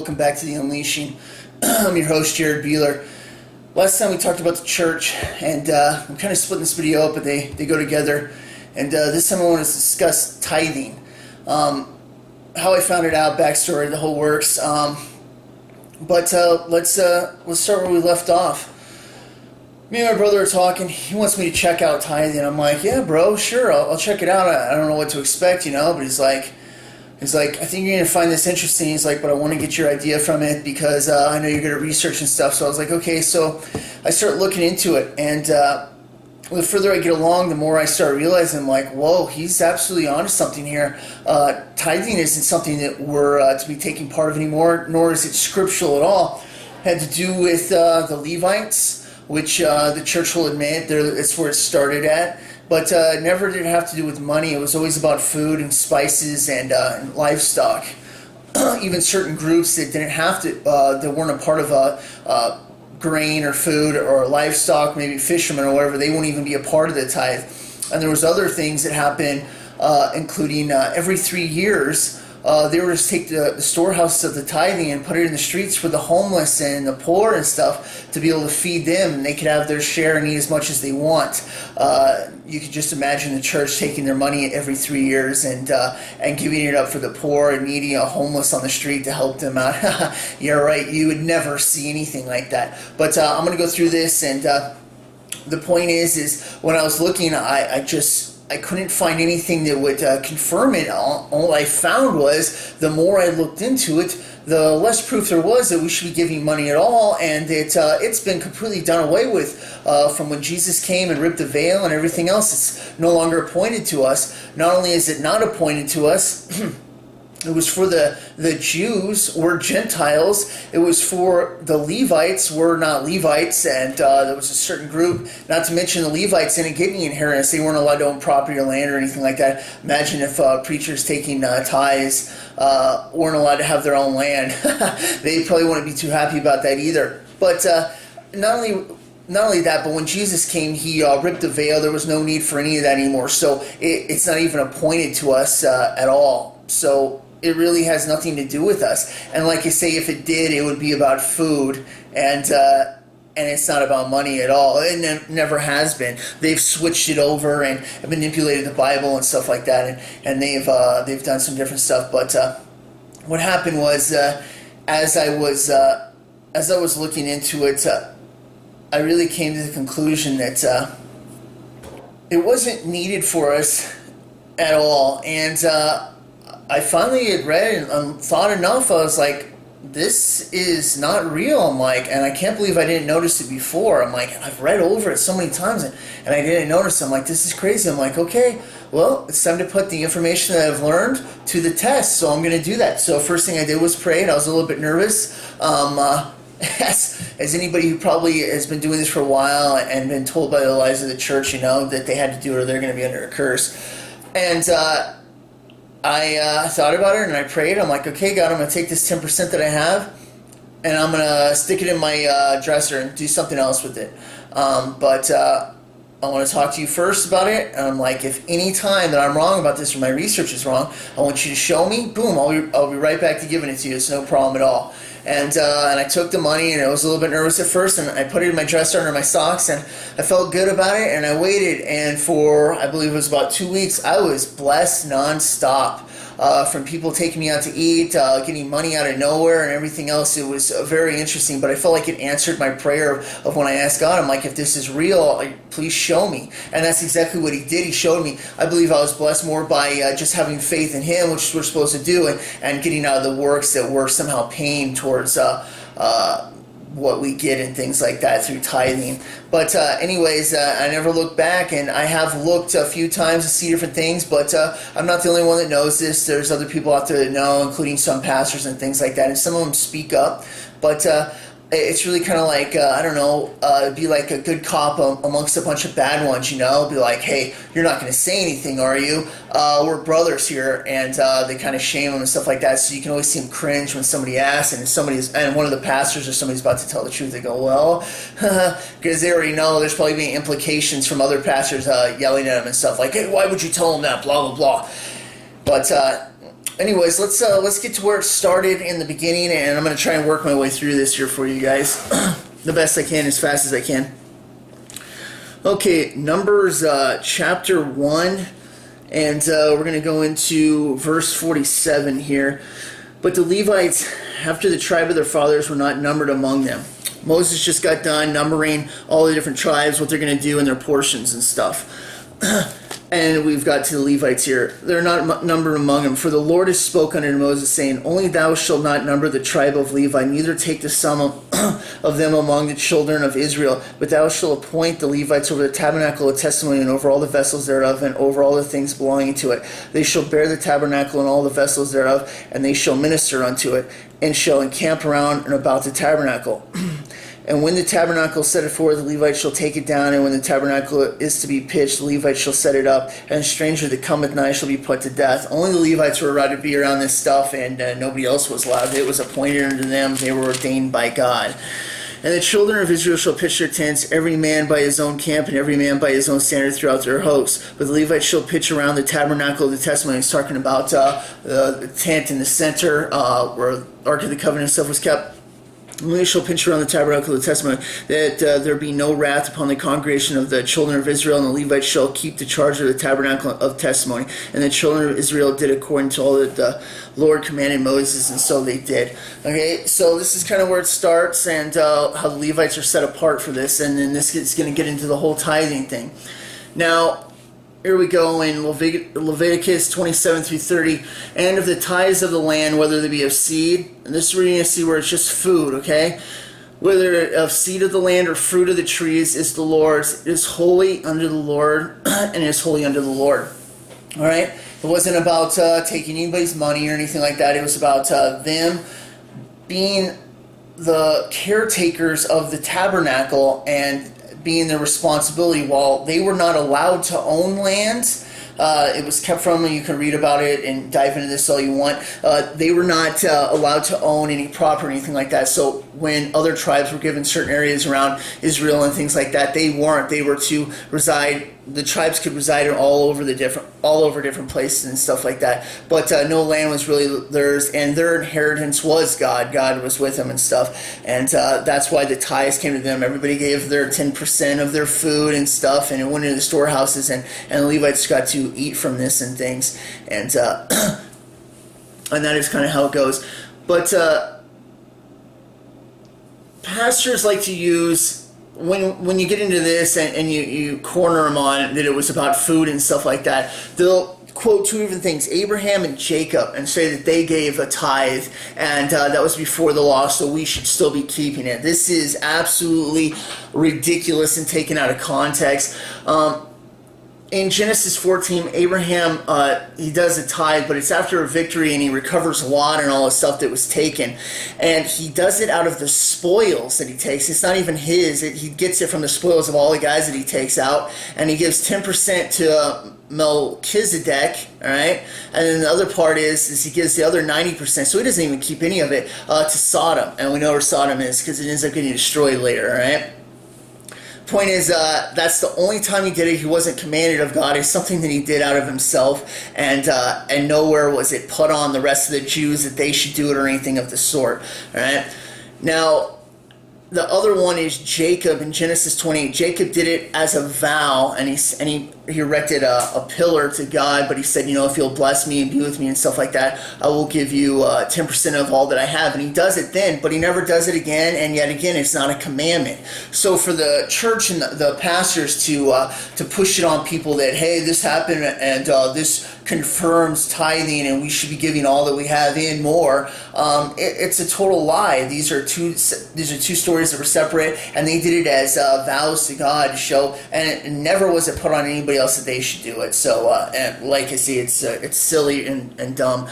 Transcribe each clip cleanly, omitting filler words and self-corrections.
Welcome back to The Unleashing. I'm your host, Jared Beeler. Last time we talked about the church, and I'm kind of splitting this video up, but they go together. And this time I want to discuss tithing. How I found it out, backstory, the whole works. But let's start where we left off. Me and my brother are talking. He wants me to check out tithing. I'm like, yeah, bro, sure, I'll check it out. I don't know what to expect, But he's like, I think you're going to find this interesting. He's like, but I want to get your idea from it because I know you're good at research and stuff. So I was like, okay. So I start looking into it. And the further I get along, the more I start realizing, I'm like, whoa, he's absolutely onto something here. Tithing isn't something that we're to be taking part of anymore, nor is it scriptural at all. It had to do with the Levites, which the church will admit it's where it started at. But never did it have to do with money. It was always about food and spices and livestock. Even certain groups that didn't have to, that weren't a part of grain or food or livestock, maybe fishermen or whatever, they won't even be a part of the tithe. And there was other things that happened, including every 3 years, they were to take the storehouse of the tithing and put it in the streets for the homeless and the poor and stuff to be able to feed them, and they could have their share and eat as much as they want. You could just imagine the church taking their money every 3 years and giving it up for the poor and needy, homeless on the street to help them out. Yeah, right. You would never see anything like that. But I'm going to go through this, and the point is when I was looking, I couldn't find anything that would confirm it. All I found was the more I looked into it, the less proof there was that we should be giving money at all, and that it's been completely done away with from when Jesus came and ripped the veil and everything else. It's no longer appointed to us. Not only is it not appointed to us, it was for the Jews, we're Gentiles. It was for the Levites, we're not Levites. And there was a certain group, not to mention the Levites didn't get any inheritance. They weren't allowed to own property or land or anything like that. Imagine if preachers taking tithes weren't allowed to have their own land. They probably wouldn't be too happy about that either. But not only that, but when Jesus came, he ripped the veil. There was no need for any of that anymore. So it's not even appointed to us at all. So it really has nothing to do with us. And like I say, if it did, it would be about food, and it's not about money at all. It never has been. They've switched it over and manipulated the Bible and stuff like that, and they've done some different stuff. But what happened was, as I was looking into it, I really came to the conclusion that it wasn't needed for us at all. And I finally had read and thought enough. I was like, this is not real. I'm like, and I can't believe I didn't notice it before. I'm like, I've read over it so many times and I didn't notice it. I'm like, this is crazy. I'm like, okay, well, it's time to put the information that I've learned to the test. So I'm going to do that. So first thing I did was pray, and I was a little bit nervous. As anybody who probably has been doing this for a while and been told by the lies of the church, that they had to do it or they're going to be under a curse. And I thought about it and I prayed. I'm like, okay, God, I'm going to take this 10% that I have and I'm going to stick it in my dresser and do something else with it. But I want to talk to you first about it. And I'm like, if any time that I'm wrong about this or my research is wrong, I want you to show me. Boom, I'll be right back to giving it to you. It's no problem at all. And I took the money, and I was a little bit nervous at first, and I put it in my dresser under my socks, and I felt good about it, and I waited, and for, I believe it was about 2 weeks, I was blessed nonstop. From people taking me out to eat, getting money out of nowhere and everything else. It was very interesting, but I felt like it answered my prayer of when I asked God. I'm like, if this is real, please show me. And that's exactly what he did. He showed me. I believe I was blessed more by just having faith in him, which we're supposed to do, and getting out of the works that we're somehow paying towards what we get and things like that through tithing. But anyways, I never looked back, and I have looked a few times to see different things, but I'm not the only one that knows this. There's other people out there that know, including some pastors and things like that, and some of them speak up. But it's really kind of like, I don't know, be like a good cop amongst a bunch of bad ones, Be like, hey, you're not going to say anything, are you? We're brothers here, and they kind of shame them and stuff like that, so you can always see them cringe when somebody asks, and one of the pastors or somebody's about to tell the truth. They go, well, because they already know there's probably being implications from other pastors yelling at them and stuff like, hey, why would you tell them that, blah, blah, blah. But anyways, let's get to where it started in the beginning, and I'm going to try and work my way through this here for you guys the best I can, as fast as I can. Okay, Numbers chapter 1, and we're going to go into verse 47 here. But the Levites, after the tribe of their fathers, were not numbered among them. Moses just got done numbering all the different tribes, what they're going to do in their portions and stuff. And we've got to the Levites here. They're not numbered among them. For the Lord has spoken unto Moses, saying, Only thou shalt not number the tribe of Levi, neither take the sum of them among the children of Israel. But thou shalt appoint the Levites over the tabernacle of testimony, and over all the vessels thereof, and over all the things belonging to it. They shall bear the tabernacle and all the vessels thereof, and they shall minister unto it, and shall encamp around and about the tabernacle. And when the tabernacle is set forth, the Levites shall take it down, and when the tabernacle is to be pitched, the Levites shall set it up, and a stranger that cometh nigh shall be put to death. Only the Levites were allowed to be around this stuff, and nobody else was allowed. It was appointed unto them. They were ordained by God. And the children of Israel shall pitch their tents, every man by his own camp, and every man by his own standard throughout their hosts. But the Levites shall pitch around the tabernacle of the testimony. It's talking about the tent in the center where the Ark of the Covenant and stuff was kept. And they shall pitch around the tabernacle of the testimony, that there be no wrath upon the congregation of the children of Israel, and the Levites shall keep the charge of the tabernacle of testimony. And the children of Israel did according to all that the Lord commanded Moses, and so they did. Okay, so this is kind of where it starts, and how the Levites are set apart for this, and then this is going to get into the whole tithing thing. Now, here we go in Leviticus 27 through 30. And of the tithes of the land, whether they be of seed, and this is where you're going to see where it's just food, okay? Whether of seed of the land or fruit of the trees is the Lord's. It is holy unto the Lord, and it is holy unto the Lord. All right? It wasn't about taking anybody's money or anything like that. It was about them being the caretakers of the tabernacle and being their responsibility. While they were not allowed to own lands, it was kept from them. You can read about it and dive into this all you want. They were not allowed to own any property or anything like that. So when other tribes were given certain areas around Israel and things like that, they weren't. They were to reside. The tribes could reside all over different places and stuff like that. But no land was really theirs, and their inheritance was God. God was with them and stuff, and that's why the tithes came to them. Everybody gave their 10% of their food and stuff, and it went into the storehouses, and the Levites got to eat from this and things, and and that is kind of how it goes. But pastors like to use, when you get into this and you corner them on that it was about food and stuff like that, they'll quote two different things, Abraham and Jacob, and say that they gave a tithe, and that was before the law, so we should still be keeping it. This is absolutely ridiculous and taken out of context. In Genesis 14, Abraham, he does a tithe, but it's after a victory, and he recovers lot and all the stuff that was taken. And he does it out of the spoils that he takes. It's not even his. He gets it from the spoils of all the guys that he takes out. And he gives 10% to Melchizedek, all right? And then the other part is he gives the other 90%, so he doesn't even keep any of it, to Sodom. And we know where Sodom is because it ends up getting destroyed later, all right? Point is, that's the only time he did it. He wasn't commanded of God. It's something that he did out of himself, and nowhere was it put on the rest of the Jews that they should do it or anything of the sort. All right. Now, the other one is Jacob in Genesis 28. Jacob did it as a vow, and he erected a pillar to God, but he said, if you'll bless me and be with me and stuff like that, I will give you 10% of all that I have. And he does it then, but he never does it again, and yet again, it's not a commandment. So for the church and the pastors to push it on people that, hey, this happened, and this confirms tithing, and we should be giving all that we have in more, it's a total lie. These are two stories that were separate, and they did it as vows to God to show, and it never was it put on anybody else that they should do it. So, and like I see, it's silly and dumb.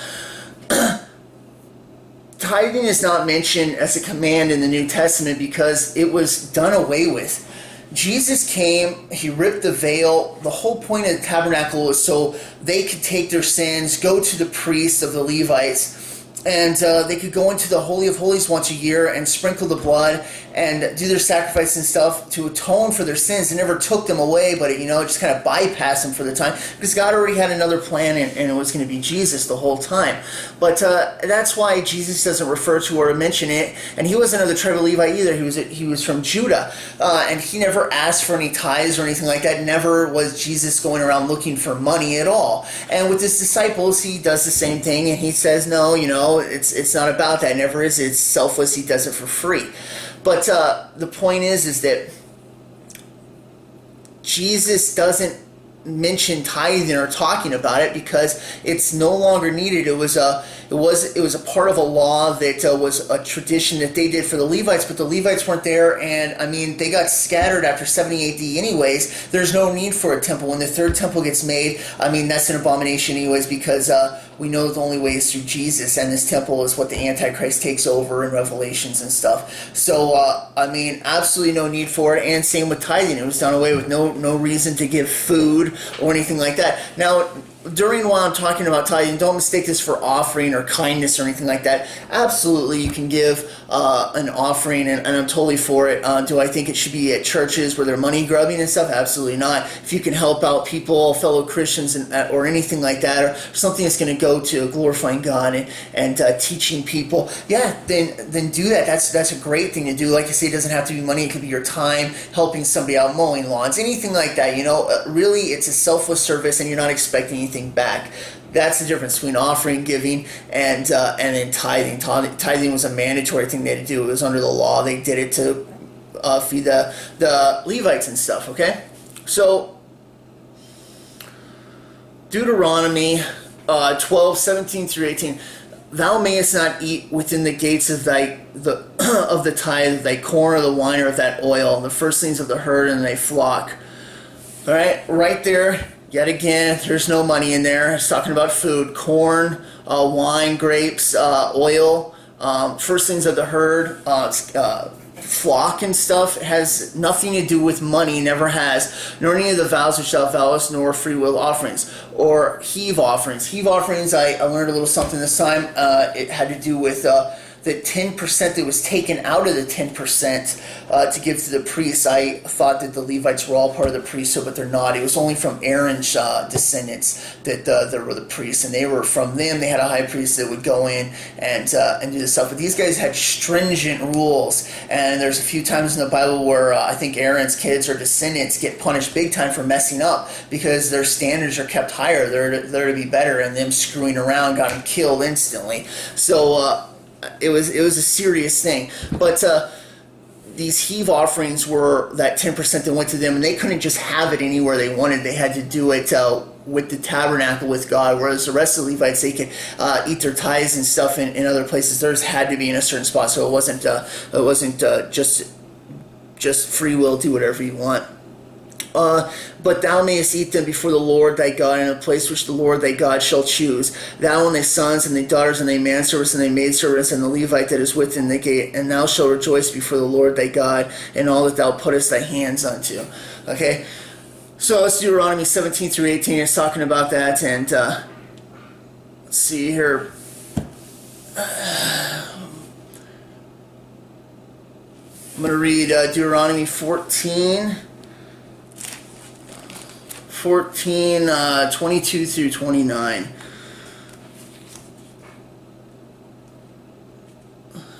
Tithing is not mentioned as a command in the New Testament because it was done away with. Jesus came, he ripped the veil. The whole point of the tabernacle was so they could take their sins, go to the priests of the Levites, and they could go into the Holy of Holies once a year and sprinkle the blood and do their sacrifice and stuff to atone for their sins. It never took them away, but it just kind of bypassed them for the time, because God already had another plan, and it was going to be Jesus the whole time. But that's why Jesus doesn't refer to or mention it. And he wasn't of the tribe of Levi either. He was from Judah, and he never asked for any tithes or anything like that. Never was Jesus going around looking for money at all. And with his disciples, he does the same thing, and he says, no, it's not about that. It never is. It's selfless. He does it for free. But the point is that Jesus doesn't mention tithing or talking about it because it's no longer needed. It was a part of a law that was a tradition that they did for the Levites, but the Levites weren't there, and they got scattered after 70 AD anyways. There's no need for a temple. When the third temple gets made, that's an abomination anyways, because we know the only way is through Jesus, and this temple is what the Antichrist takes over in Revelations and stuff. So absolutely no need for it. And same with tithing. It was done away with. No reason to give food or anything like that. Now, while I'm talking about tithing, don't mistake this for offering or kindness or anything like that. Absolutely, you can give an offering, and I'm totally for it. Do I think it should be at churches where they're money grubbing and stuff? Absolutely not. If you can help out people, fellow Christians, or anything like that, or something that's going to go to glorifying God and teaching people, then do that. That's a great thing to do. Like I say, it doesn't have to be money. It could be your time, helping somebody out, mowing lawns, anything like that. Really, it's a selfless service, and you're not expecting anything back. That's the difference between offering, giving, and then tithing. Tithing was a mandatory thing they had to do. It was under the law. They did it to feed the Levites and stuff. Okay, so Deuteronomy 12:17 through 18. Thou mayest not eat within the gates of of the tithe of thy corn or the wine or of that oil, the firstlings of the herd and thy flock. All right there. Yet again, there's no money in there. It's talking about food, corn, wine, grapes, oil, firstlings of the herd, flock and stuff. It has nothing to do with money, never has, nor any of the vows which thou vowest, nor free will offerings, or heave offerings. Heave offerings, I learned a little something this time. It had to do with the 10% that was taken out of the 10% to give to the priests. I thought that the Levites were all part of the priesthood, but they're not. It was only from Aaron's descendants that there were the priests, and they were from them. They had a high priest that would go in and do this stuff. But these guys had stringent rules, and there's a few times in the Bible where I think Aaron's kids or descendants get punished big time for messing up because their standards are kept higher. They're to be better, and them screwing around got them killed instantly. So it was a serious thing. But these heave offerings were that 10% that went to them, and they couldn't just have it anywhere they wanted. They had to do it with the tabernacle with God, whereas the rest of the Levites, they could eat their tithes and stuff in other places. Theirs had to be in a certain spot, so it wasn't just free will, do whatever you want. But thou mayest eat them before the Lord thy God in a place which the Lord thy God shall choose. Thou and thy sons and thy daughters and thy manservants and thy maidservants and the Levite that is within the gate, and thou shalt rejoice before the Lord thy God in all that thou puttest thy hands unto. Okay, so it's Deuteronomy 17 through 18. It's talking about that, and let's see here. I'm going to read Deuteronomy 14, 22 through 29.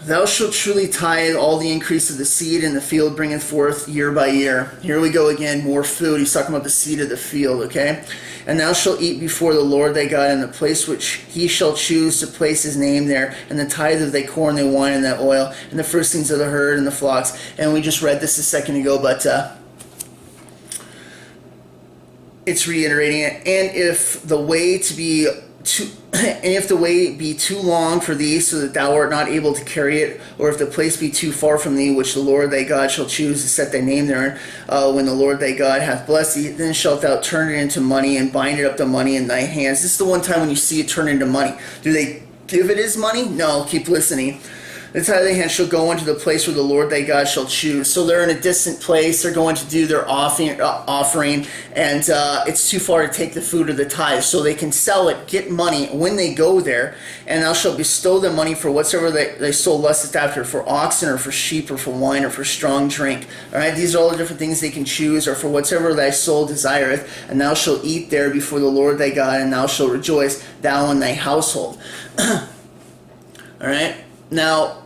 Thou shalt truly tithe all the increase of the seed, and the field bringeth forth year by year. Here we go again, more food. He's talking about the seed of the field, okay? And thou shalt eat before the Lord thy God in the place which he shall choose to place his name there, and the tithe of thy corn, thy wine, and thy oil, and the firstlings of the herd and the flocks. And we just read this a second ago, but it's reiterating it. And if the way be too long for thee, so that thou art not able to carry it, or if the place be too far from thee, which the Lord thy God shall choose to set thy name therein, when the Lord thy God hath blessed thee, then shalt thou turn it into money, and bind it up the money in thy hands. This is the one time when you see it turn into money. Do they give it as money? No, keep listening. The tithing hand shall go into the place where the Lord thy God shall choose. So they're in a distant place. They're going to do their offering, and it's too far to take the food of the tithe. So they can sell it, get money when they go there, and thou shalt bestow them money for whatsoever they soul lusteth after, for oxen or for sheep or for wine or for strong drink. All right, these are all the different things they can choose, or for whatsoever thy soul desireth, and thou shalt eat there before the Lord thy God, and thou shalt rejoice, thou and thy household. All right, now.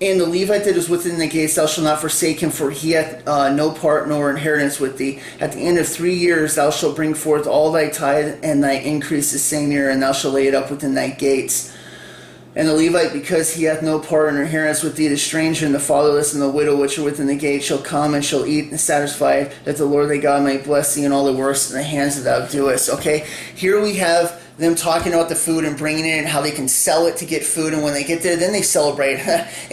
And the Levite that is within the gates, thou shalt not forsake him, for he hath no part nor inheritance with thee. At the end of 3 years thou shalt bring forth all thy tithe and thy increase the same year, and thou shalt lay it up within thy gates. And the Levite, because he hath no part or inheritance with thee, the stranger and the fatherless and the widow which are within the gate, shall come and shall eat and satisfy, that the Lord thy God may bless thee in all the works in the hands that thou doest. Okay, here we have them talking about the food and bringing it in, how they can sell it to get food, and when they get there, then they celebrate,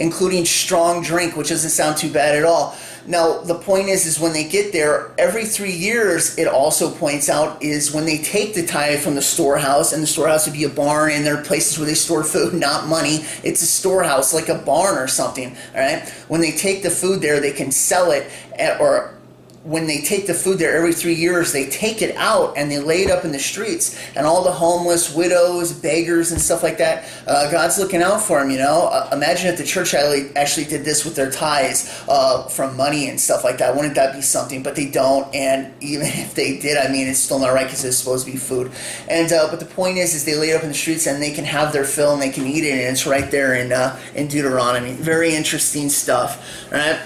including strong drink, which doesn't sound too bad at all. Now, the point is when they get there, every 3 years, it also points out, is when they take the tithe from the storehouse, and the storehouse would be a barn, and there are places where they store food, not money. It's a storehouse, like a barn or something, all right? When they take the food there, they can sell it, or when they take the food there every 3 years, they take it out and they lay it up in the streets. And all the homeless, widows, beggars, and stuff like that, God's looking out for them, you know. Imagine if the church actually did this with their tithes from money and stuff like that. Wouldn't that be something? But they don't. And even if they did, I mean, it's still not right because it's supposed to be food. And but the point is they lay it up in the streets and they can have their fill and they can eat it. And it's right there in Deuteronomy. Very interesting stuff. All right.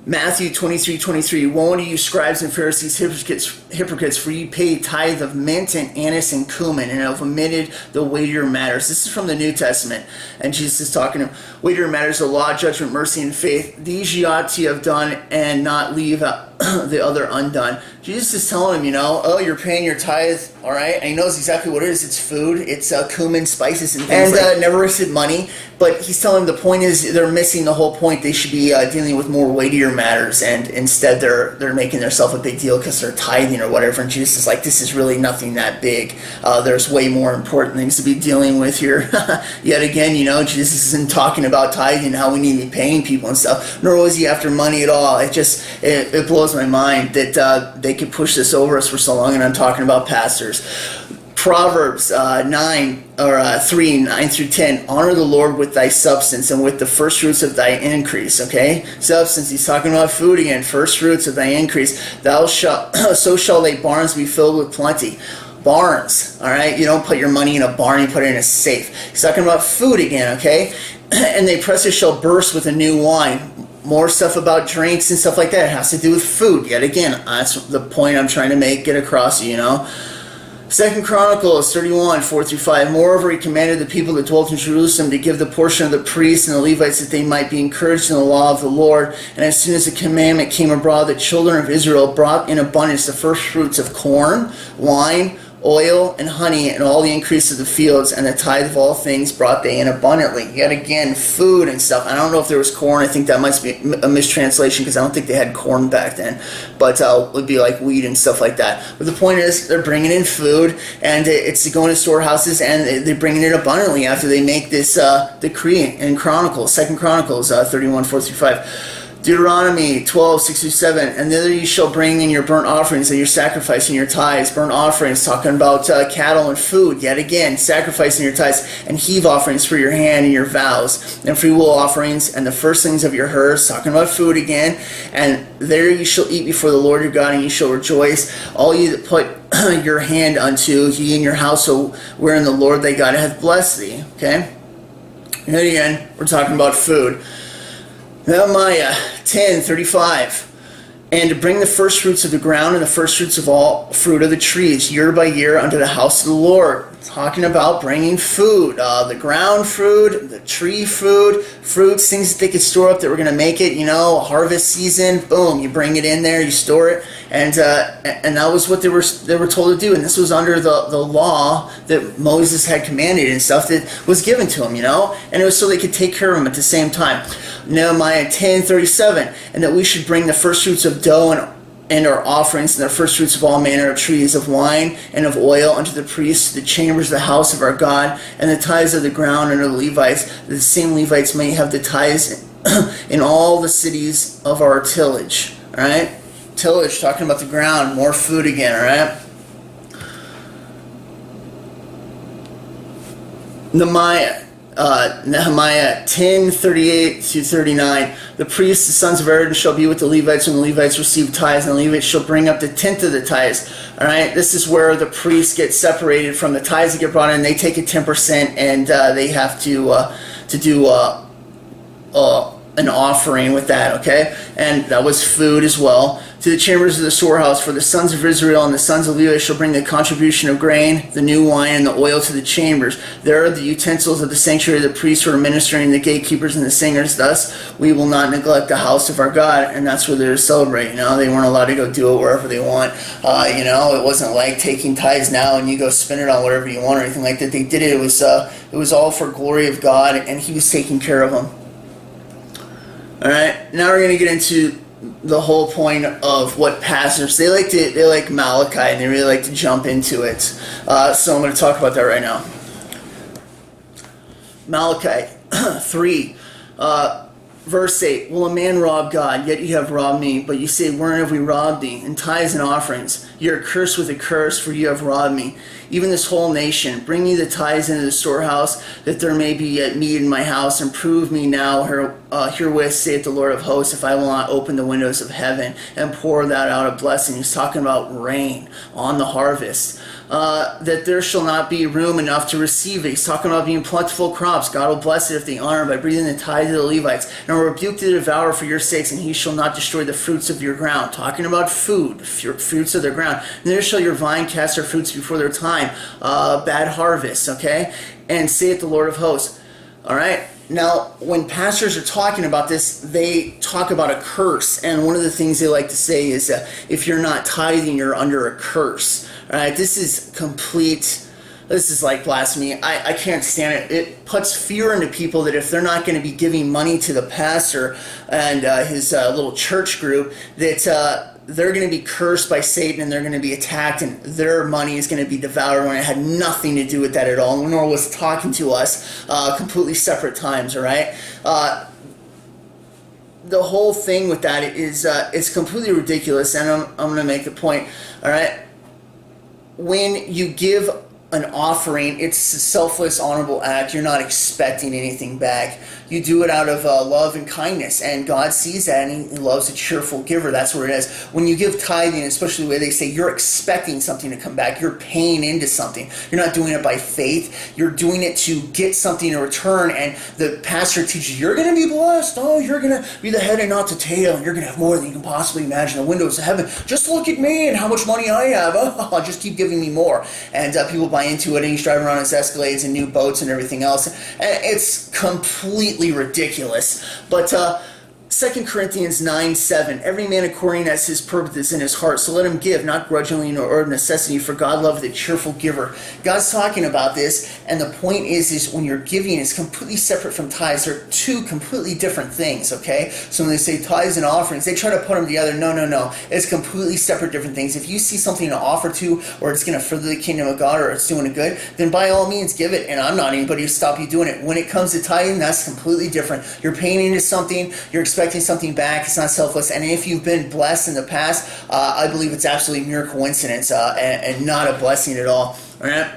Matthew 23:23. Woe unto you, scribes and Pharisees, hypocrites, for ye pay tithe of mint and anise and cumin, and have omitted the weightier matters. This is from the New Testament, and Jesus is talking to weightier matters, the law, judgment, mercy, and faith. These ye ought to have done, and not leave the other undone. Jesus is telling him, you know, oh, you're paying your tithe, all right? And he knows exactly what it is. It's food. It's cumin, spices, and things. And never wasted money. But he's telling them the point is they're missing the whole point. They should be dealing with more weightier matters, and instead they're making themselves a big deal because they're tithing or whatever. And Jesus is like, this is really nothing that big. There's way more important things to be dealing with here. Yet again, you know, Jesus isn't talking about tithing and how we need to be paying people and stuff. Nor was he after money at all. It blows my mind that they could push this over us for so long, and I'm talking about pastors. Proverbs 3, 9 through 10. Honor the Lord with thy substance and with the first fruits of thy increase. Okay? Substance, he's talking about food again. First fruits of thy increase. So shall thy barns be filled with plenty. Barns, all right? You don't put your money in a barn, you put it in a safe. He's talking about food again, okay? And thy presses shall burst with a new wine. More stuff about drinks and stuff like that. It has to do with food. Yet again, that's the point I'm trying to get across, you know. 2 Chronicles 31, 4 through 5. Moreover, he commanded the people that dwelt in Jerusalem to give the portion of the priests and the Levites that they might be encouraged in the law of the Lord. And as soon as the commandment came abroad, the children of Israel brought in abundance the first fruits of corn, wine, oil, and honey, and all the increase of the fields, and the tithe of all things brought they in abundantly. Yet again, food and stuff. I don't know if there was corn. I think that must be a mistranslation because I don't think they had corn back then. But it would be like wheat and stuff like that. But the point is, they're bringing in food, and it's going to storehouses, and they're bringing it abundantly after they make this decree in Chronicles, 2 Chronicles 31, 4 through 5. Deuteronomy 12, 6 through 7. And thither you shall bring in your burnt offerings and your sacrifice and your tithes. Burnt offerings, talking about cattle and food. Yet again, sacrificing your tithes, and heave offerings for your hand and your vows. And freewill offerings and the firstlings of your herds. Talking about food again. And there you shall eat before the Lord your God, and you shall rejoice. All you that put your hand unto, he and your household, wherein the Lord thy God hath blessed thee. Okay? And again, we're talking about food. Nehemiah 10:35. And to bring the first fruits of the ground and the first fruits of all fruit of the trees, year by year, unto the house of the Lord. Talking about bringing food, the ground fruit, the tree fruit, fruits, things that they could store up that were going to make it, you know, harvest season. Boom, you bring it in there, you store it, and that was what they were told to do. And this was under the law that Moses had commanded and stuff that was given to them, you know, and it was so they could take care of them at the same time. Nehemiah 10:37, and that we should bring the first fruits of dough and and our offerings and the first fruits of all manner of trees, of wine and of oil unto the priests, the chambers of the house of our God, and the tithes of the ground unto the Levites, that the same Levites may have the tithes in all the cities of our tillage. All right? Tillage, talking about the ground, more food again, all right? Nehemiah 10:38-39. The priests, the sons of Aaron, shall be with the Levites when the Levites receive tithes, and the Levites shall bring up the tenth of the tithes. All right, this is where the priests get separated from the tithes that get brought in. They take a 10%, and they have to do an offering with that. Okay, and that was food as well. To the chambers of the storehouse, for the sons of Israel and the sons of Levi shall bring the contribution of grain, the new wine, and the oil to the chambers. There are the utensils of the sanctuary of the priests who are ministering, the gatekeepers and the singers. Thus, we will not neglect the house of our God. And that's where they're to celebrate. They weren't allowed to go do it wherever they want. It wasn't like taking tithes now and you go spend it on whatever you want or anything like that. They did it. It was all for glory of God, and He was taking care of them. All right. Now we're going to get into the whole point of what pastors, they like Malachi, and they really like to jump into it. So I'm going to talk about that right now. Malachi 3, verse 8. Will a man rob God? Yet you have robbed me. But you say, wherein have we robbed thee? In tithes and offerings. You are cursed with a curse, for you have robbed me. Even this whole nation. Bring me the tithes into the storehouse, that there may be yet meat in my house, and prove me now herewith, saith the Lord of hosts, if I will not open the windows of heaven and pour that out a blessing. He's talking about rain on the harvest. That there shall not be room enough to receive it. He's talking about being plentiful crops. God will bless it if they honor by breathing the tithe of the Levites. And will rebuke the devourer for your sakes, and he shall not destroy the fruits of your ground. Talking about food, fruits of their ground. And there shall your vine cast her fruits before their time. Bad harvest, okay? And saith the Lord of hosts. All right? Now, when pastors are talking about this, they talk about a curse. And one of the things they like to say is, if you're not tithing, you're under a curse. All right? This is like blasphemy. I can't stand it. It puts fear into people that if they're not going to be giving money to the pastor and his little church group, that they're going to be cursed by Satan and they're going to be attacked and their money is going to be devoured, when it had nothing to do with that at all, nor was talking to us, completely separate times, all right? The whole thing with that is it's completely ridiculous, and I'm going to make the point, all right? When you give an offering, it's a selfless, honorable act. You're not expecting anything back. You do it out of love and kindness, and God sees that, and He loves a cheerful giver. That's where it is. When you give tithing, especially the way they say, you're expecting something to come back. You're paying into something. You're not doing it by faith. You're doing it to get something in return, and the pastor teaches, you're going to be blessed. Oh, you're going to be the head and not the tail, and you're going to have more than you can possibly imagine. The windows of heaven. Just look at me and how much money I have. Oh, just keep giving me more. And people buy into it, and he's driving around his Escalades and new boats and everything else. And it's completely ridiculous. But 2 Corinthians 9:7, every man according as his purpose is in his heart, so let him give, not grudgingly nor of necessity, for God loveth a cheerful giver. God's talking about this, and the point is when you're giving, it's completely separate from tithes. They're two completely different things, okay? So when they say tithes and offerings, they try to put them together. No. It's completely separate different things. If you see something to offer to, or it's going to further the kingdom of God, or it's doing a good, then by all means give it, and I'm not anybody to stop you doing it. When it comes to tithing, that's completely different. You're paying into something, you're expecting something back. It's not selfless, and if you've been blessed in the past, I believe it's absolutely mere coincidence and not a blessing at all. All right.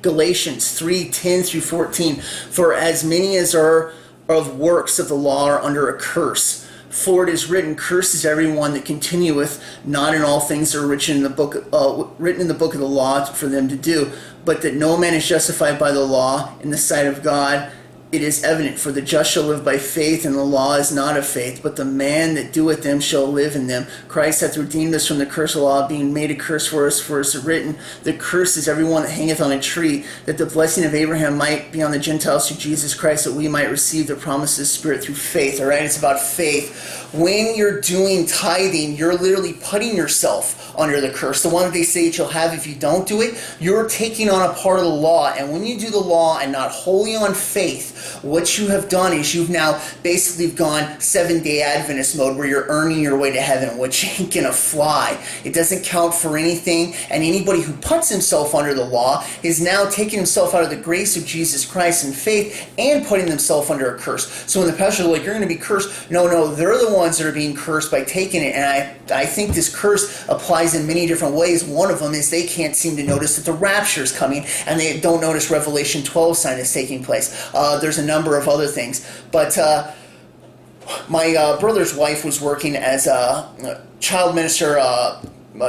Galatians 3:10-14. For as many as are of works of the law are under a curse. For it is written, cursed is everyone that continueth not in all things that are written in the book of the law for them to do, but that no man is justified by the law in the sight of God. It is evident, for the just shall live by faith, and the law is not of faith, but the man that doeth them shall live in them. Christ hath redeemed us from the curse of the law, being made a curse for us, for it is written, the curse is everyone that hangeth on a tree, that the blessing of Abraham might be on the Gentiles through Jesus Christ, that we might receive the promise of the Spirit through faith. All right, it's about faith. When you're doing tithing, you're literally putting yourself under the curse. The one that they say that you'll have if you don't do it, you're taking on a part of the law. And when you do the law and not wholly on faith, What you have done is you've now basically gone Seventh-day Adventist mode where you're earning your way to heaven, which ain't gonna fly. It doesn't count for anything, and anybody who puts himself under the law is now taking himself out of the grace of Jesus Christ and faith and putting themselves under a curse. So when the pastors are like, you're going to be cursed, no, they're the ones that are being cursed by taking it. And I think this curse applies in many different ways. One of them is they can't seem to notice that the rapture is coming, and they don't notice Revelation 12 sign is taking place. There's a number of other things. But my brother's wife was working as a child minister, a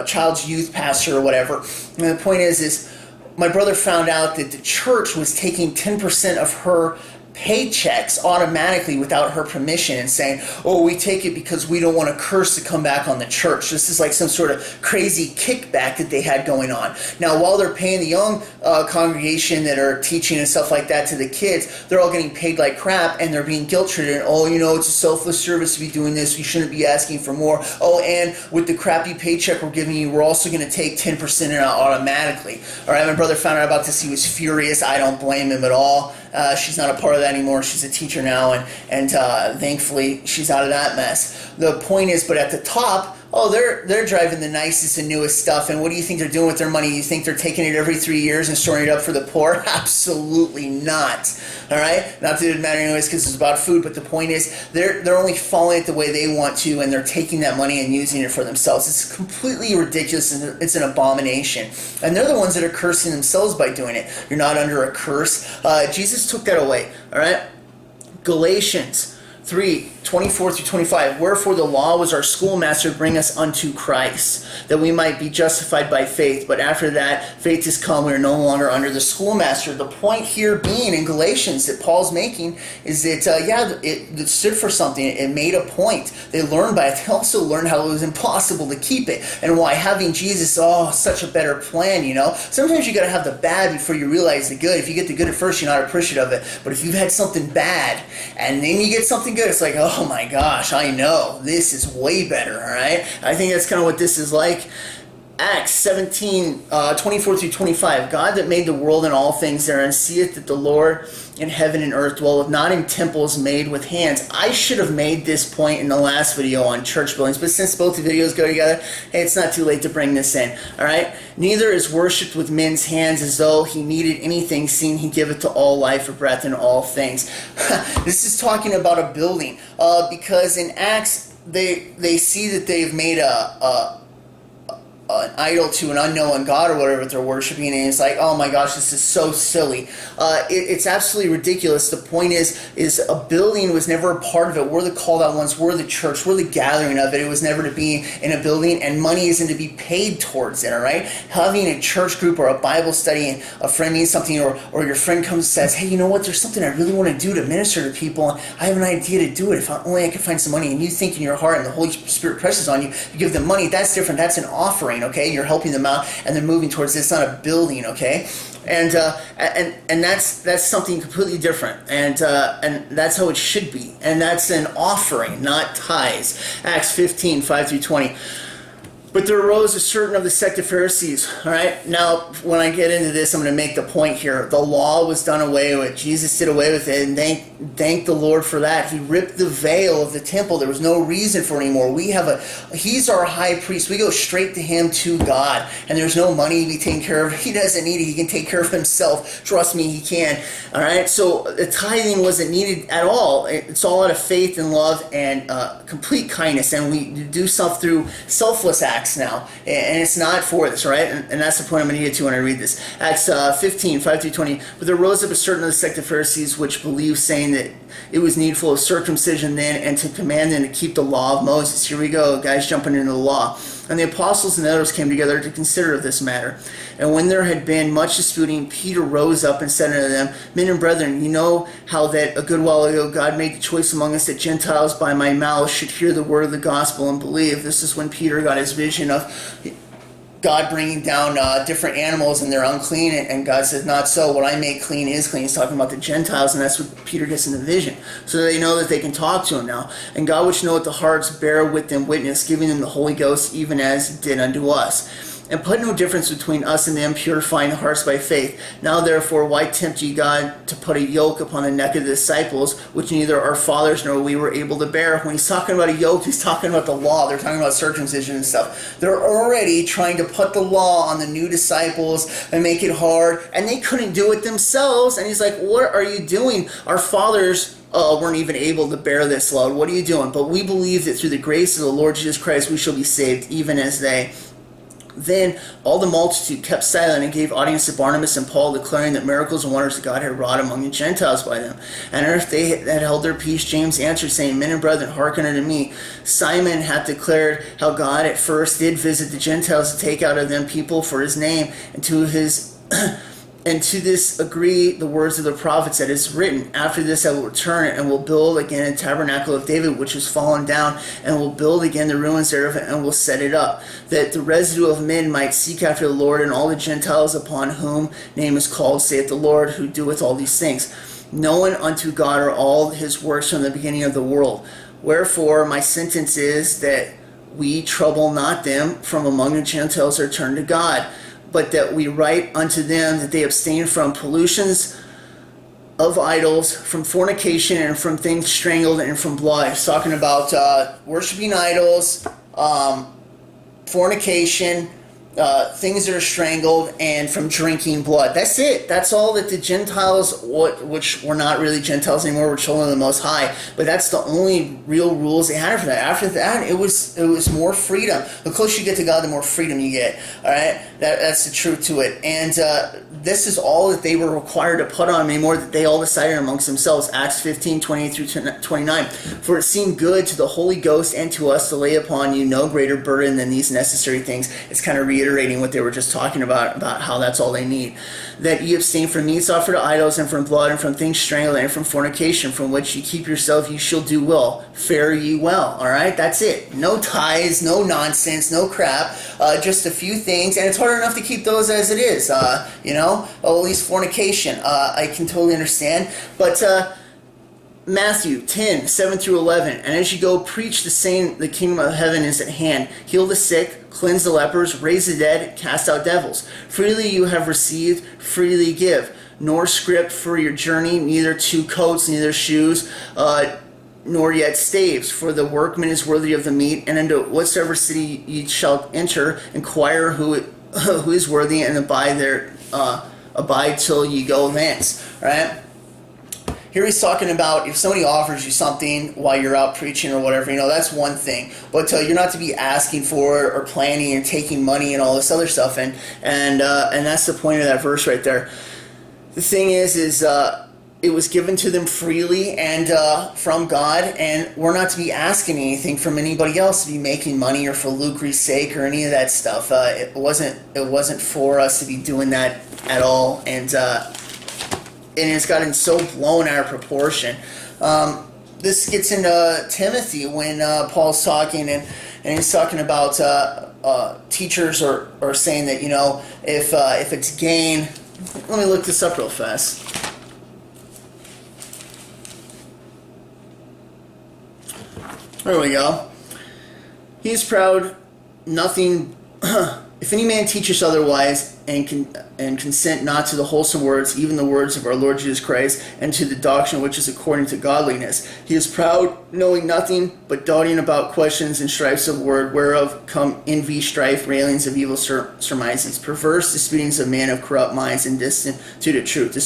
child's youth pastor or whatever. And the point is my brother found out that the church was taking 10% of her paychecks automatically without her permission and saying, oh, we take it because we don't want a curse to come back on the church. This is like some sort of crazy kickback that they had going on. Now, while they're paying the young congregation that are teaching and stuff like that to the kids, they're all getting paid like crap, and they're being guilt-tripped. Oh, it's a selfless service to be doing this. We shouldn't be asking for more. Oh, and with the crappy paycheck we're giving you, we're also going to take 10% out automatically. All right, my brother found out about this. He was furious. I don't blame him at all. She's not a part of that anymore. She's a teacher now, and thankfully she's out of that mess. The point is, but at the top, they're driving the nicest and newest stuff, and what do you think they're doing with their money? You think they're taking it every 3 years and storing it up for the poor? Absolutely not. All right? Not that it would matter anyways because it's about food, but the point is they're only following it the way they want to, and they're taking that money and using it for themselves. It's completely ridiculous, and it's an abomination. And they're the ones that are cursing themselves by doing it. You're not under a curse. Jesus took that away. All right? Galatians 3:24-25. Wherefore the law was our schoolmaster to bring us unto Christ, that we might be justified by faith. But after that faith is come, we are no longer under the schoolmaster. The point here being in Galatians that Paul's making is that, it stood for something. It made a point. They learned by it. They also learned how it was impossible to keep it, and why having Jesus, such a better plan, Sometimes you got to have the bad before you realize the good. If you get the good at first, you're not appreciative of it. But if you've had something bad, and then you get something good, it's like, oh my gosh, I know, this is way better, all right? I think that's kind of what this is like. Acts 17:24-25. God that made the world and all things therein seeth that the Lord in heaven and earth dwelleth not in temples made with hands. I should have made this point in the last video on church buildings, but since both the videos go together, hey, it's not too late to bring this in, all right? Neither is worshipped with men's hands as though he needed anything, seeing he giveth to all life or breath in all things. This is talking about a building, because in Acts, they see that they've made an idol to an unknown God or whatever they're worshiping, and it's like, oh my gosh, this is so silly. It's absolutely ridiculous. The point is a building was never a part of it. We're the called out ones. We're the church. We're the gathering of it. It was never to be in a building, and money isn't to be paid towards it, all right? Having a church group or a Bible study and a friend needs something, or your friend comes and says, hey, you know what? There's something I really want to do to minister to people. I have an idea to do it. If only I could find some money, and you think in your heart and the Holy Spirit presses on you, you give them money. That's different. That's an offering. Okay, you're helping them out, and they're moving towards this. It's not a building, okay? And that's something completely different, and that's how it should be. And that's an offering, not tithes. Acts 15:5-20. But there arose a certain of the sect of Pharisees. All right. Now, when I get into this, I'm going to make the point here. The law was done away with. Jesus did away with it, and thank the Lord for that. He ripped the veil of the temple. There was no reason for it anymore. He's our high priest. We go straight to him, to God, and there's no money to be taken care of. He doesn't need it. He can take care of himself. Trust me, he can. All right. So the tithing wasn't needed at all. It's all out of faith and love and complete kindness, and we do stuff through selfless acts now, and it's not for this, right? And that's the point I'm going to get to when I read this. Acts 15:5-20. But there rose up a certain of the sect of Pharisees which believed, saying that it was needful of circumcision then, and to command them to keep the law of Moses. Here we go, guys, jumping into the law. And the apostles and others came together to consider of this matter. And when there had been much disputing, Peter rose up and said unto them, Men and brethren, you know how that a good while ago God made the choice among us that Gentiles by my mouth should hear the word of the gospel and believe. This is when Peter got his vision of God bringing down different animals and they're unclean, and God says, not so. What I make clean is clean. He's talking about the Gentiles, and that's what Peter gets in the vision. So they know that they can talk to him now. And God which knoweth the hearts bear with them witness, giving them the Holy Ghost, even as did unto us. and put no difference between us and them, purifying the hearts by faith. Now therefore, why tempt ye God to put a yoke upon the neck of the disciples, which neither our fathers nor we were able to bear? When he's talking about a yoke, he's talking about the law. They're talking about circumcision and stuff. They're already trying to put the law on the new disciples and make it hard, and they couldn't do it themselves. And he's like, what are you doing? Our fathers weren't even able to bear this load. What are you doing? But we believe that through the grace of the Lord Jesus Christ we shall be saved, even as they. Then all the multitude kept silent and gave audience to Barnabas and Paul, declaring that miracles and wonders that God had wrought among the Gentiles by them. And if they had held their peace, James answered, saying, Men and brethren, hearken unto me. Simon hath declared how God at first did visit the Gentiles to take out of them people for his name, and to his and to this agree the words of the prophets that is written, After this I will return and will build again a tabernacle of David, which is fallen down, and will build again the ruins thereof, and will set it up, that the residue of men might seek after the Lord, and all the Gentiles upon whom name is called, saith the Lord, who doeth all these things. Knowing unto God are all his works from the beginning of the world. Wherefore my sentence is that we trouble not them from among the Gentiles that turn to God, but that we write unto them that they abstain from pollutions of idols, from fornication, and from things strangled, and from blood. It's talking about worshiping idols, fornication, things that are strangled, and from drinking blood. That's it. That's all that the Gentiles, which were not really Gentiles anymore, were children of the Most High, but that's the only real rules they had for that. After that, it was more freedom. The closer you get to God, the more freedom you get. All right, that's the truth to it. And this is all that they were required to put on anymore, that they all decided amongst themselves. Acts 15, 28 through 29. For it seemed good to the Holy Ghost and to us to lay upon you no greater burden than these necessary things. It's kind of reiterating what they were just talking about how that's all they need. That ye abstain from meats offered to idols, and from blood, and from things strangled, and from fornication, from which ye keep yourself, ye shall do well. Fare ye well. Alright, that's it. No tithes, no nonsense, no crap, just a few things, and it's hard enough to keep those as it is, at least fornication, I can totally understand, but Matthew 10, 7 through 11, and as you go, preach the saying, the kingdom of heaven is at hand. Heal the sick, cleanse the lepers, raise the dead, cast out devils. Freely you have received, freely give. Nor scrip for your journey, neither two coats, neither shoes, nor yet staves, for the workman is worthy of the meat. And into whatsoever city ye shall enter, inquire who is worthy, and abide till ye go thence. Right? Here he's talking about if somebody offers you something while you're out preaching or whatever, that's one thing. But you're not to be asking for it or planning and taking money and all this other stuff. And that's the point of that verse right there. The thing is it was given to them freely and from God, and we're not to be asking anything from anybody else to be making money or for lucre's sake or any of that stuff. It wasn't for us to be doing that at all, and it's gotten so blown out of proportion. This gets into Timothy when Paul's talking, and he's talking about teachers are saying that if it's gain. Let me look this up real fast. There we go. He is proud, nothing. If any man teach us otherwise, and consent not to the wholesome words, even the words of our Lord Jesus Christ, and to the doctrine which is according to godliness, he is proud, knowing nothing, but doting about questions and strifes of word, whereof come envy, strife, railings of evil surmises, perverse disputings of men of corrupt minds, and distant to the truth,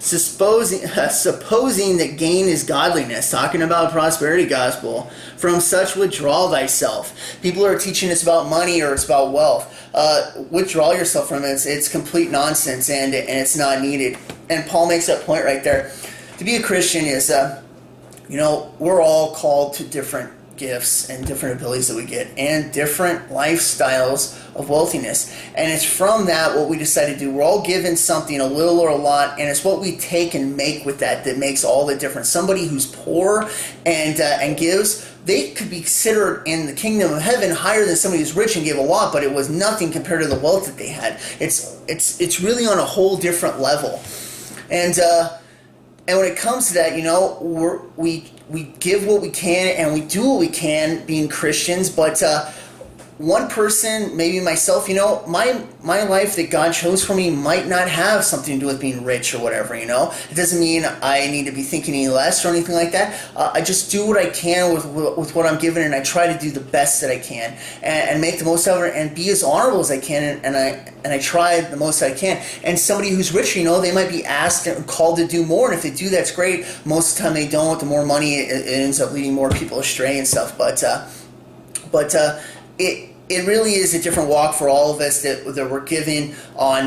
supposing that gain is godliness, talking about prosperity gospel. From such withdraw thyself. People are teaching us about money or it's about wealth. Withdraw yourself from it. It's complete nonsense, and it's not needed. And Paul makes that point right there. To be a Christian is, we're all called to different gifts and different abilities that we get, and different lifestyles of wealthiness. And it's from that what we decide to do. We're all given something, a little or a lot, and it's what we take and make with that makes all the difference. Somebody who's poor and gives, they could be considered in the kingdom of heaven higher than somebody who's rich and gave a lot, but it was nothing compared to the wealth that they had. It's really on a whole different level. And when it comes to that, we give what we can and we do what we can being Christians, but one person, maybe myself, my life that God chose for me might not have something to do with being rich or whatever, It doesn't mean I need to be thinking any less or anything like that. I just do what I can with what I'm given, and I try to do the best that I can and make the most of it and be as honorable as I can, and I try the most I can. And somebody who's rich, they might be asked and called to do more, and if they do, that's great. Most of the time they don't. The more money, it ends up leading more people astray and stuff. But it really is a different walk for all of us that we're given on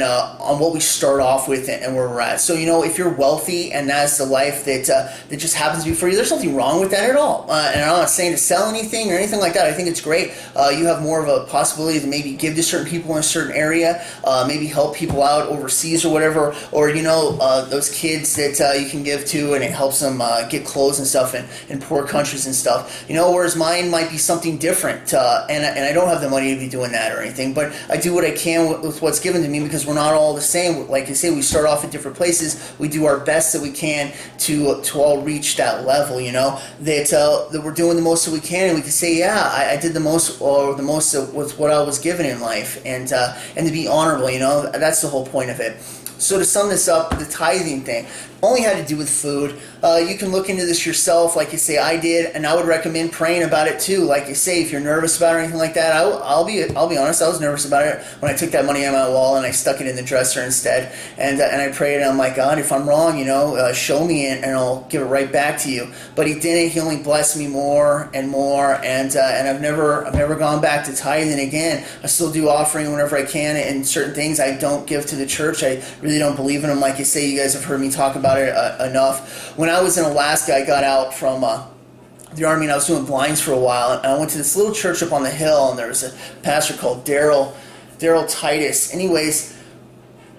what we start off with and where we're at. So if you're wealthy and that's the life that just happens to be for you, there's nothing wrong with that at all. And I'm not saying to sell anything or anything like that. I think it's great. You have more of a possibility to maybe give to certain people in a certain area, maybe help people out overseas or whatever, or those kids that you can give to, and it helps them get clothes and stuff in poor countries and stuff. Whereas mine might be something different, and I don't have the money to be doing that or anything, but I do what I can with what's given to me, because we're not all the same. Like I say, we start off at different places. We do our best that we can to all reach that level, that we're doing the most that we can, and we can say, yeah, I did the most with what I was given in life, and to be honorable, that's the whole point of it. So to sum this up, the tithing thing only had to do with food. You can look into this yourself, like you say I did, and I would recommend praying about it too. Like you say, if you're nervous about it or anything like that, I'll be honest, I was nervous about it when I took that money on my wall and I stuck it in the dresser instead, and I prayed, and I'm like, God, if I'm wrong, show me and I'll give it right back to you. But He didn't. He only blessed me more and more, and I've never gone back to tithing again. I still do offering whenever I can, and certain things I don't give to the church. I really don't believe in them. Like you say, you guys have heard me talk about it enough. When I was in Alaska, I got out from the Army, and I was doing blinds for a while, and I went to this little church up on the hill, and there was a pastor called Daryl Titus. Anyways,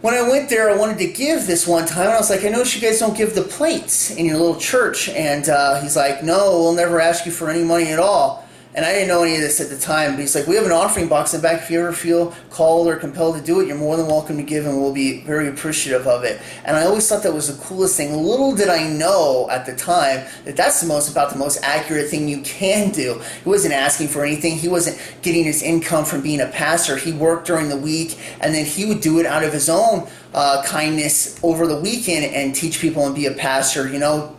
when I went there, I wanted to give this one time, and I was like, I noticed you guys don't give the plates in your little church, and he's like, no, we'll never ask you for any money at all. And I didn't know any of this at the time, but he's like, we have an offering box in the back. If you ever feel called or compelled to do it, you're more than welcome to give, and we'll be very appreciative of it. And I always thought that was the coolest thing. Little did I know at the time that that's the most accurate thing you can do. He wasn't asking for anything. He wasn't getting his income from being a pastor. He worked during the week, and then he would do it out of his own kindness over the weekend and teach people and be a pastor,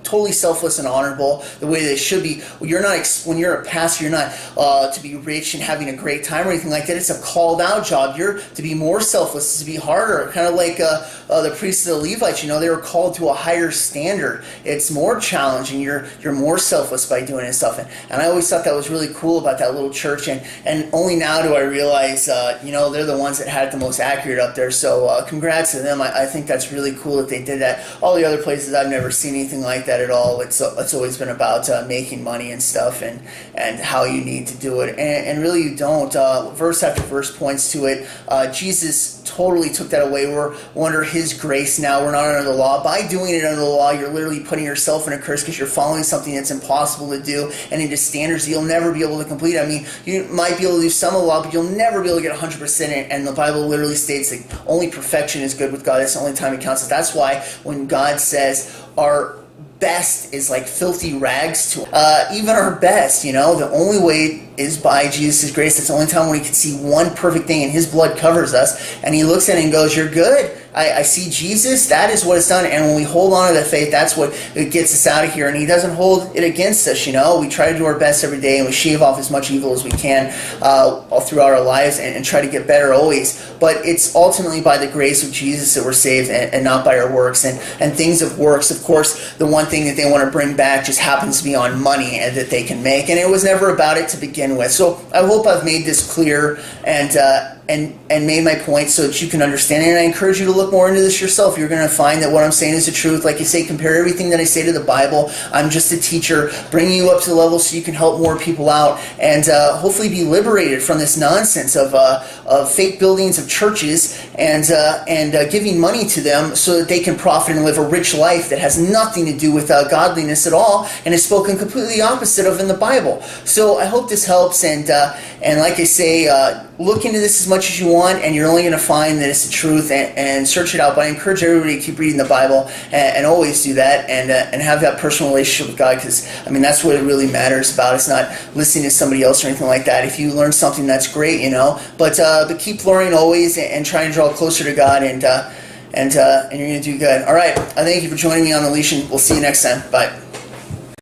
totally selfless and honorable, the way they should be. When you're a pastor, you're not to be rich and having a great time or anything like that. It's a called out job. You're to be more selfless, to be harder, kind of like the priests of the Levites. They were called to a higher standard. It's more challenging. You're more selfless by doing it and stuff. And I always thought that was really cool about that little church. And only now do I realize, they're the ones that had it the most accurate up there. So congrats to them. I think that's really cool that they did that. All the other places, I've never seen anything like that at all. It's always been about making money and stuff, and how you need to do it. And really you don't. Verse after verse points to it. Jesus totally took that away. We're under His grace now. We're not under the law. By doing it under the law, you're literally putting yourself in a curse, because you're following something that's impossible to do and into standards that you'll never be able to complete. I mean, you might be able to do some of the law, but you'll never be able to get 100% in. And the Bible literally states that only perfection is good with God. That's the only time it counts. That's why when God says our best is like filthy rags to even our best, the only way is by Jesus' grace. That's the only time when He can see one perfect thing, and His blood covers us, and He looks at it and goes, you're good. I see Jesus. That is what it's done. And when we hold on to that faith, that's what it gets us out of here. And He doesn't hold it against us. We try to do our best every day, and we shave off as much evil as we can all throughout our lives, and try to get better always. But it's ultimately by the grace of Jesus that we're saved, and not by our works. And things of works, of course, the one thing that they want to bring back just happens to be on money that they can make. And it was never about it to begin with. So I hope I've made this clear and made my point so that you can understand it. And I encourage you to look more into this yourself. You're going to find that what I'm saying is the truth. Like you say, compare everything that I say to the Bible. I'm just a teacher, bringing you up to the level so you can help more people out, and hopefully be liberated from this nonsense of fake buildings of churches and giving money to them so that they can profit and live a rich life that has nothing to do with godliness at all, and is spoken completely opposite of in the Bible. So I hope this helps, and like I say, look into this as much much as you want, and you're only going to find that it's the truth, and search it out. But I encourage everybody to keep reading the Bible, and always do that, and have that personal relationship with God, because, I mean, that's what it really matters about. It's not listening to somebody else or anything like that. If you learn something, that's great, you know, but keep learning always, and try and draw closer to God, and you're going to do good. All right, I thank you for joining me on The Leash, and we'll see you next time. Bye.